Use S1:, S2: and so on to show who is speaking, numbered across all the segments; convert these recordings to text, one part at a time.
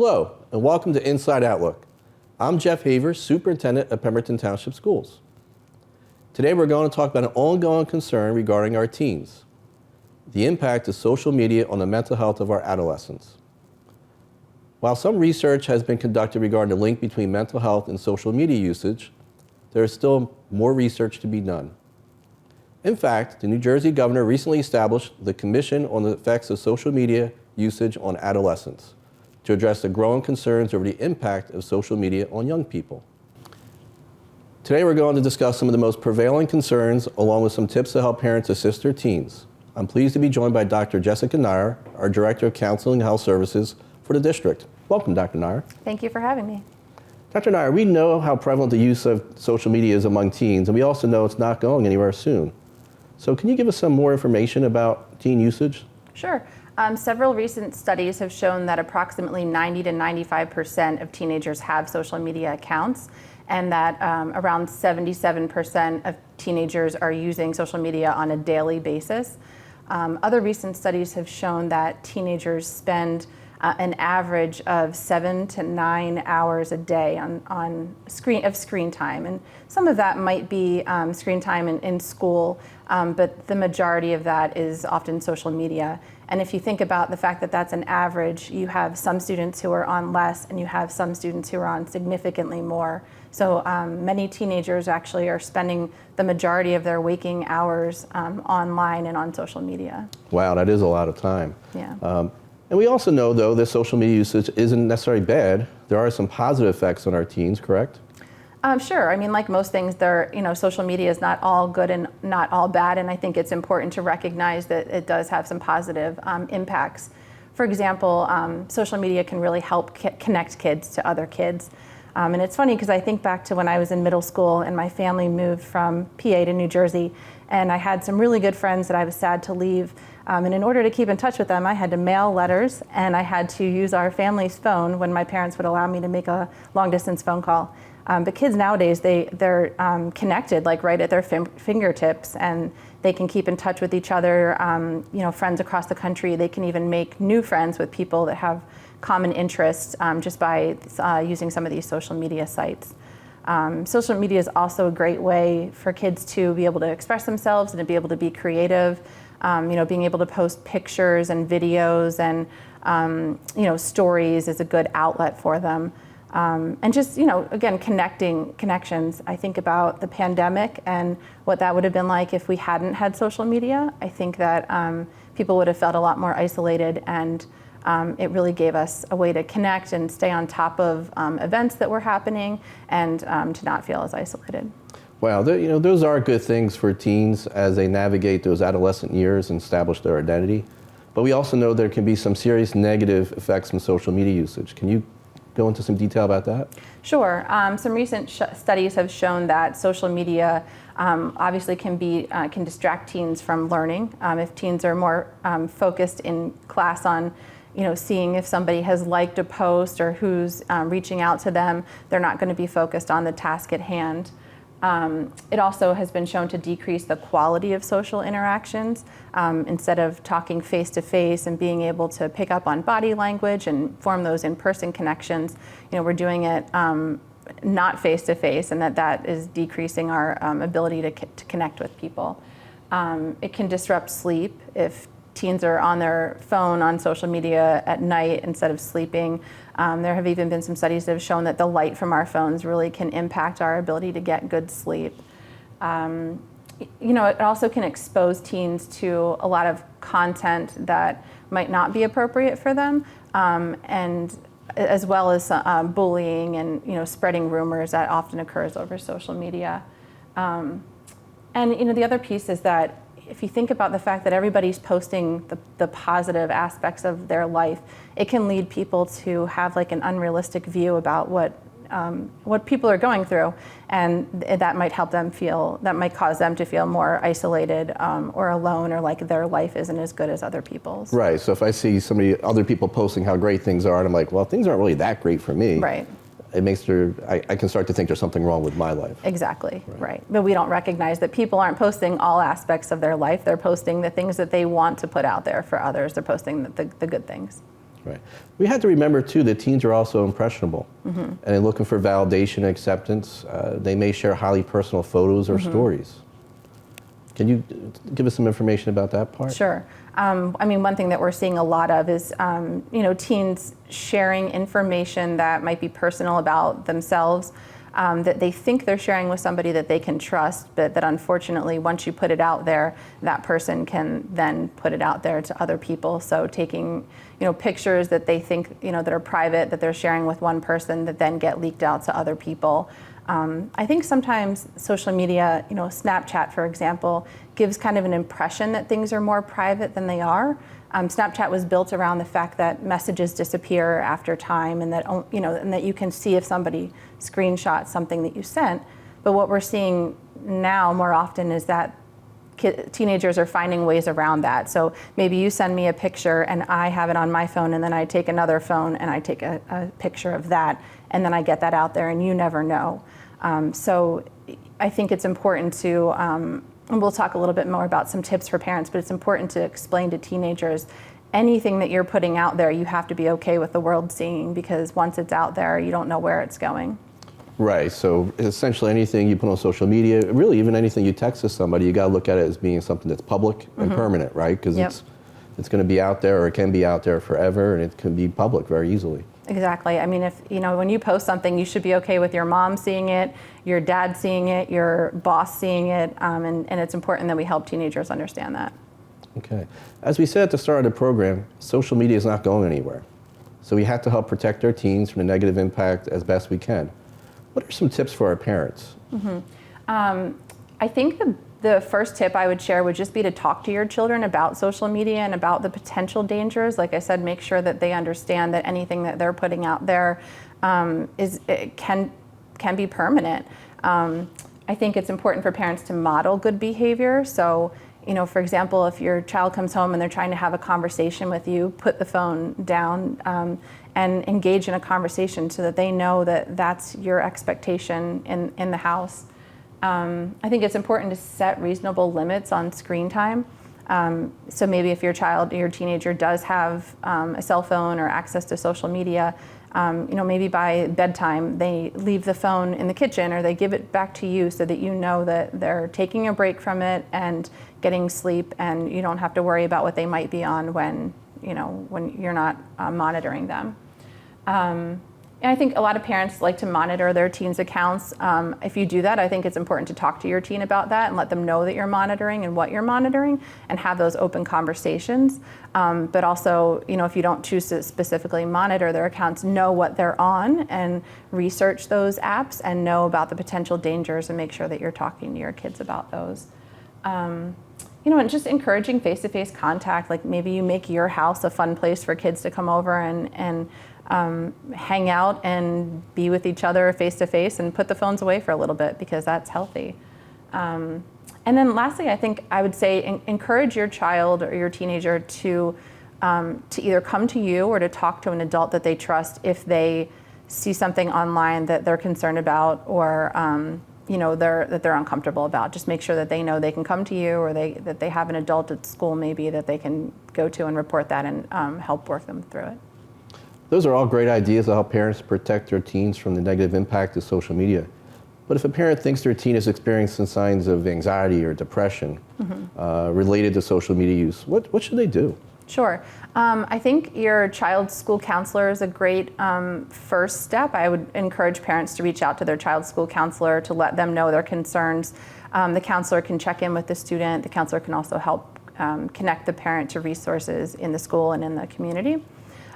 S1: Hello, and welcome to Inside Outlook. I'm Jeff Haver, Superintendent of Pemberton Township Schools. Today we're going to talk about an ongoing concern regarding our teens, the impact of social media on the mental health of our adolescents. While some research has been conducted regarding the link between mental health and social media usage, there is still more research to be done. In fact, the New Jersey governor recently established the Commission on the Effects of Social Media Usage on Adolescents to address the growing concerns over the impact of social media on young people. Today we're going to discuss some of the most prevailing concerns along with some tips to help parents assist their teens. I'm pleased to be joined by Dr. Jessica Knier, our Director of Counseling and Health Services for the district. Welcome, Dr. Knier.
S2: Thank you for having me.
S1: Dr. Knier, we know how prevalent the use of social media is among teens, and we also know it's not going anywhere soon. So can you give us some more information about teen usage?
S2: Sure. Several recent studies have shown that approximately 90 to 95% of teenagers have social media accounts, and that around 77% of teenagers are using social media on a daily basis. Other recent studies have shown that teenagers spend an average of 7 to 9 hours a day on screen time, and some of that might be screen time in school, but the majority of that is often social media. And if you think about the fact that that's an average, you have some students who are on less, and you have some students who are on significantly more. So many teenagers actually are spending the majority of their waking hours online and on social media.
S1: Wow, that is a lot of time.
S2: Yeah.
S1: And we also know, though, that social media usage isn't necessarily bad. There are some positive effects on our teens, correct?
S2: Sure. I mean, like most things, social media is not all good and not all bad, and I think it's important to recognize that it does have some positive impacts. For example, social media can really help connect kids to other kids. And it's funny because I think back to when I was in middle school and my family moved from PA to New Jersey, and I had some really good friends that I was sad to leave. And in order to keep in touch with them, I had to mail letters, and I had to use our family's phone when my parents would allow me to make a long-distance phone call. But kids nowadays, they're connected, like right at their fingertips, and they can keep in touch with each other, friends across the country. They can even make new friends with people that have common interests just by using some of these social media sites. Social media is also a great way for kids to be able to express themselves and to be able to be creative. Being able to post pictures and videos and, stories is a good outlet for them. And just, again, connections. I think about the pandemic and what that would have been like if we hadn't had social media. I think that people would have felt a lot more isolated, and it really gave us a way to connect and stay on top of events that were happening and to not feel as isolated.
S1: Wow, those are good things for teens as they navigate those adolescent years and establish their identity. But we also know there can be some serious negative effects from social media usage. Can you go into some detail about that?
S2: Sure. Some recent studies have shown that social media obviously can distract teens from learning. If teens are more focused in class on seeing if somebody has liked a post or who's reaching out to them, they're not going to be focused on the task at hand. It also has been shown to decrease the quality of social interactions. Instead of talking face-to-face and being able to pick up on body language and form those in-person connections, we're doing it not face-to-face, and that is decreasing our ability to connect with people. It can disrupt sleep if teens are on their phone on social media at night instead of sleeping. There have even been some studies that have shown that the light from our phones really can impact our ability to get good sleep. It also can expose teens to a lot of content that might not be appropriate for them, and as well as bullying and spreading rumors that often occurs over social media. And the other piece is that if you think about the fact that everybody's posting the positive aspects of their life, it can lead people to have like an unrealistic view about what people are going through, and that might cause them to feel more isolated or alone, or like their life isn't as good as other people's.
S1: Right. So if I see other people posting how great things are, and I'm like, well, things aren't really that great for me.
S2: Right.
S1: I can start to think there's something wrong with my life.
S2: Exactly, right. But we don't recognize that people aren't posting all aspects of their life. They're posting the things that they want to put out there for others. They're posting the good things.
S1: Right. We have to remember, too, that teens are also impressionable, and they're looking for validation and acceptance. They may share highly personal photos or stories. Can you give us some information about that part?
S2: Sure. I mean, one thing that we're seeing a lot of is, teens sharing information that might be personal about themselves, that they think they're sharing with somebody that they can trust, but that unfortunately, once you put it out there, that person can then put it out there to other people. So taking, pictures that they think, that are private, that they're sharing with one person, that then get leaked out to other people. I think sometimes social media, Snapchat, for example, gives kind of an impression that things are more private than they are. Snapchat was built around the fact that messages disappear after time, and that and that you can see if somebody screenshots something that you sent. But what we're seeing now more often is that teenagers are finding ways around that. So maybe you send me a picture and I have it on my phone, and then I take another phone and I take a picture of that, and then I get that out there, and you never know. So I think it's important to, and we'll talk a little bit more about some tips for parents, but it's important to explain to teenagers anything that you're putting out there, you have to be okay with the world seeing, because once it's out there, you don't know where it's going.
S1: Right. So essentially anything you put on social media, really even anything you text to somebody, you got to look at it as being something that's public and permanent, right? Because it's going to be out there, or it can be out there forever, and it can be public very easily.
S2: Exactly. I mean, if when you post something, you should be okay with your mom seeing it, your dad seeing it, your boss seeing it, and it's important that we help teenagers understand that.
S1: Okay. As we said at the start of the program, social media is not going anywhere. So we have to help protect our teens from the negative impact as best we can. What are some tips for our parents?
S2: I think the first tip I would share would just be to talk to your children about social media and about the potential dangers. Like I said, make sure that they understand that anything that they're putting out there can be permanent. I think it's important for parents to model good behavior. So, for example, if your child comes home and they're trying to have a conversation with you, put the phone down and engage in a conversation so that they know that that's your expectation in the house. I think it's important to set reasonable limits on screen time. So maybe if your teenager does have a cell phone or access to social media, maybe by bedtime they leave the phone in the kitchen, or they give it back to you so that you know that they're taking a break from it and getting sleep, and you don't have to worry about what they might be on when you're not monitoring them. And I think a lot of parents like to monitor their teens' accounts. If you do that, I think it's important to talk to your teen about that and let them know that you're monitoring and what you're monitoring, and have those open conversations. But also, if you don't choose to specifically monitor their accounts, know what they're on and research those apps and know about the potential dangers, and make sure that you're talking to your kids about those. And just encouraging face-to-face contact. Like maybe you make your house a fun place for kids to come over and hang out and be with each other face-to-face, and put the phones away for a little bit, because that's healthy. And then lastly, I think I would say encourage your child or your teenager to either come to you or to talk to an adult that they trust if they see something online that they're concerned about, or they're uncomfortable about. Just make sure that they know they can come to you, or that they have an adult at school maybe that they can go to and report that, and help work them through it.
S1: Those are all great ideas to help parents protect their teens from the negative impact of social media. But if a parent thinks their teen is experiencing signs of anxiety or depression related to social media use, what should they do?
S2: Sure. I think your child's school counselor is a great first step. I would encourage parents to reach out to their child's school counselor to let them know their concerns. The counselor can check in with the student. The counselor can also help connect the parent to resources in the school and in the community.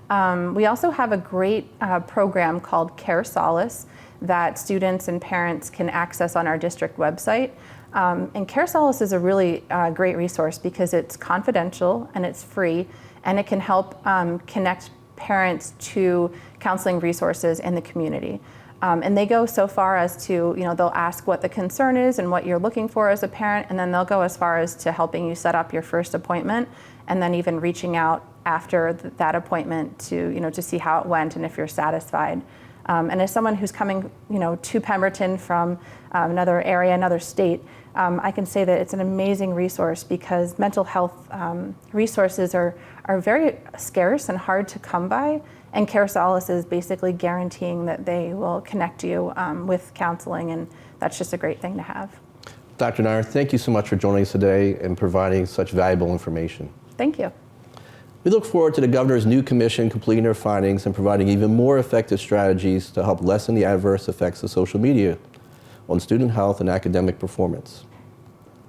S2: We also have a great program called Care Solace that students and parents can access on our district website. And Care Solace is a really great resource because it's confidential and it's free, and it can help connect parents to counseling resources in the community. And they go so far as to, they'll ask what the concern is and what you're looking for as a parent, and then they'll go as far as to helping you set up your first appointment, and then even reaching out after that appointment to see how it went and if you're satisfied. And as someone who's coming, to Pemberton from another area, another state, I can say that it's an amazing resource because mental health resources are very scarce and hard to come by. And Care Solace is basically guaranteeing that they will connect you with counseling, and that's just a great thing to have.
S1: Dr. Knier, thank you so much for joining us today and providing such valuable information.
S2: Thank you.
S1: We look forward to the governor's new commission completing their findings and providing even more effective strategies to help lessen the adverse effects of social media on student health and academic performance.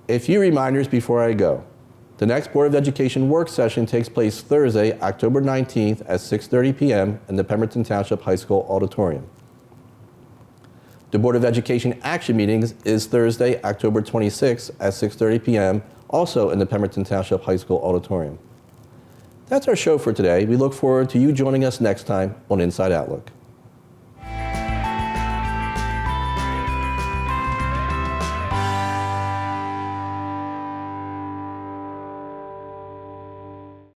S1: A few reminders before I go. The next Board of Education work session takes place Thursday, October 19th at 6:30 p.m. in the Pemberton Township High School auditorium. The Board of Education action meetings is Thursday, October 26th at 6:30 p.m., also in the Pemberton Township High School auditorium. That's our show for today. We look forward to you joining us next time on Inside Outlook.